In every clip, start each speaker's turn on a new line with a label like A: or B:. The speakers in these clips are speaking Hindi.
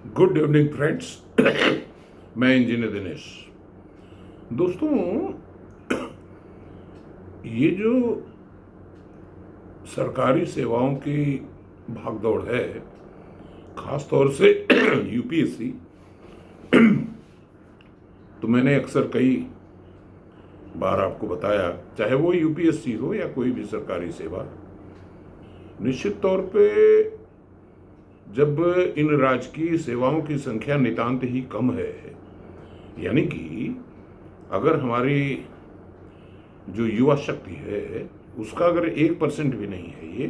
A: Good evening friends. मैं इंजीनियर दिनेश। दोस्तों, ये जो सरकारी सेवाओं की भागदौड़ है, खास तौर से यूपीएससी, तो मैंने अक्सर कई बार आपको बताया, चाहे वो यूपीएससी हो या कोई भी सरकारी सेवा, निश्चित तौर पे जब इन राजकीय सेवाओं की संख्या नितांत ही कम है, यानी कि अगर हमारी जो युवा शक्ति है उसका अगर 1% भी नहीं है ये,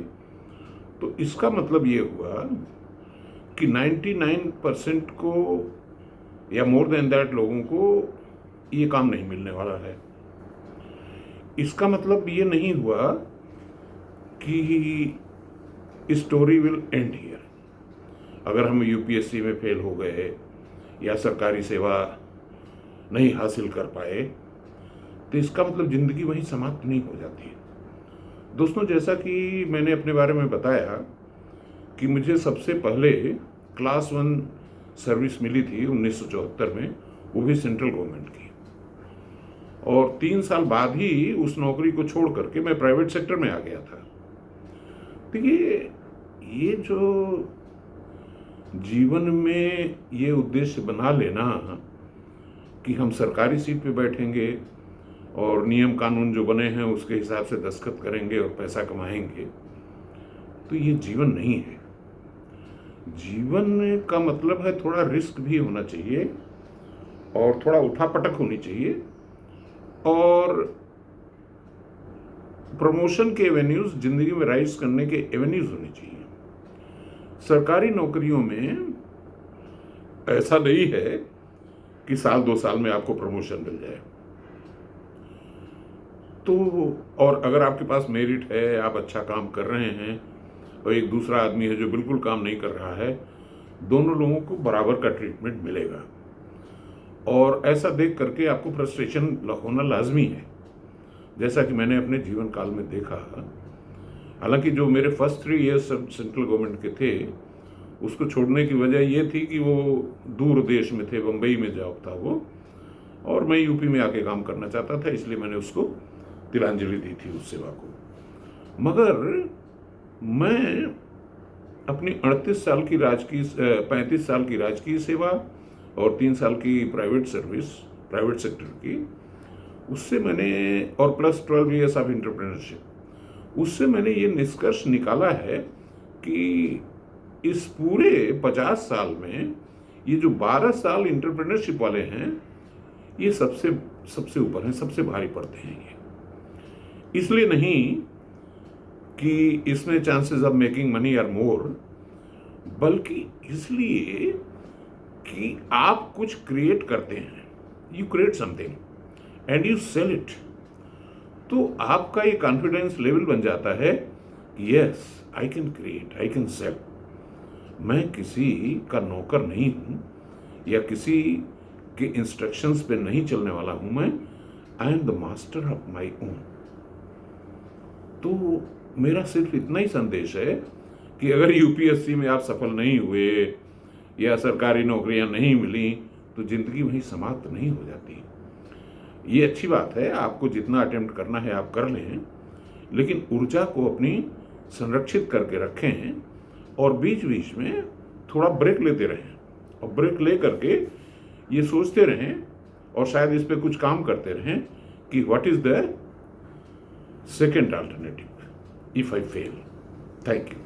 A: तो इसका मतलब ये हुआ कि 99% को या मोर देन दैट लोगों को ये काम नहीं मिलने वाला है। इसका मतलब ये नहीं हुआ कि स्टोरी विल एंड हियर। अगर हम यूपीएससी में फेल हो गए या सरकारी सेवा नहीं हासिल कर पाए, तो इसका मतलब ज़िंदगी वहीं समाप्त नहीं हो जाती है। दोस्तों, जैसा कि मैंने अपने बारे में बताया कि मुझे सबसे पहले क्लास 1 सर्विस मिली थी 1974 में, वो भी सेंट्रल गवर्नमेंट की, और 3 साल बाद ही उस नौकरी को छोड़ करके मैं प्राइवेट सेक्टर में आ गया था। तो ये जो जीवन में ये उद्देश्य बना लेना कि हम सरकारी सीट पे बैठेंगे और नियम कानून जो बने हैं उसके हिसाब से दस्तखत करेंगे और पैसा कमाएंगे, तो ये जीवन नहीं है। जीवन का मतलब है थोड़ा रिस्क भी होना चाहिए और थोड़ा उठापटक होनी चाहिए, और प्रमोशन के एवेन्यूज, जिंदगी में राइज करने के एवेन्यूज होने चाहिए। सरकारी नौकरियों में ऐसा नहीं है कि साल 2 साल में आपको प्रमोशन मिल जाए। तो और अगर आपके पास मेरिट है, आप अच्छा काम कर रहे हैं, और एक दूसरा आदमी है जो बिल्कुल काम नहीं कर रहा है, दोनों लोगों को बराबर का ट्रीटमेंट मिलेगा। और ऐसा देख करके आपको फ्रस्ट्रेशन होना लाजमी है, जैसा कि मैंने अपने जीवन काल में देखा। हालांकि जो मेरे फर्स्ट 3 ईयर्स सेंट्रल गवर्नमेंट के थे, उसको छोड़ने की वजह ये थी कि वो दूर देश में थे, बम्बई में जॉब था वो, और मैं यूपी में आके काम करना चाहता था, इसलिए मैंने उसको तिलांजलि दी थी उस सेवा को। मगर मैं अपनी 38 साल की राजकीय 35 साल की राजकीय सेवा और 3 साल की प्राइवेट सर्विस, प्राइवेट सेक्टर की, उससे मैंने, और प्लस 12 ईयर्स ऑफ एंटरप्रेन्योरशिप, उससे मैंने ये निष्कर्ष निकाला है कि इस पूरे 50 साल में ये जो 12 साल एंटरप्रेन्योरशिप वाले हैं, ये सबसे ऊपर हैं, सबसे भारी पड़ते हैं। ये इसलिए नहीं कि इसमें chances of making money are more, बल्कि इसलिए कि आप कुछ क्रिएट करते हैं, you create something and you sell it. तो आपका ये कॉन्फिडेंस लेवल बन जाता है, yes I can create, I can sell. मैं किसी का नौकर नहीं हूँ या किसी के इंस्ट्रक्शंस पे नहीं चलने वाला हूँ, मैं I am the master of my own. तो मेरा सिर्फ इतना ही संदेश है कि अगर यूपीएससी में आप सफल नहीं हुए या सरकारी नौकरियां नहीं मिली, तो जिंदगी वहीं समाप्त नहीं हो जाती। ये अच्छी बात है, आपको जितना अटेम्प्ट करना है आप कर लें, लेकिन ऊर्जा को अपनी संरक्षित करके रखें और बीच बीच में थोड़ा ब्रेक लेते रहें, और ब्रेक ले करके ये सोचते रहें और शायद इस पर कुछ काम करते रहें कि what is the second alternative if I fail. Thank you.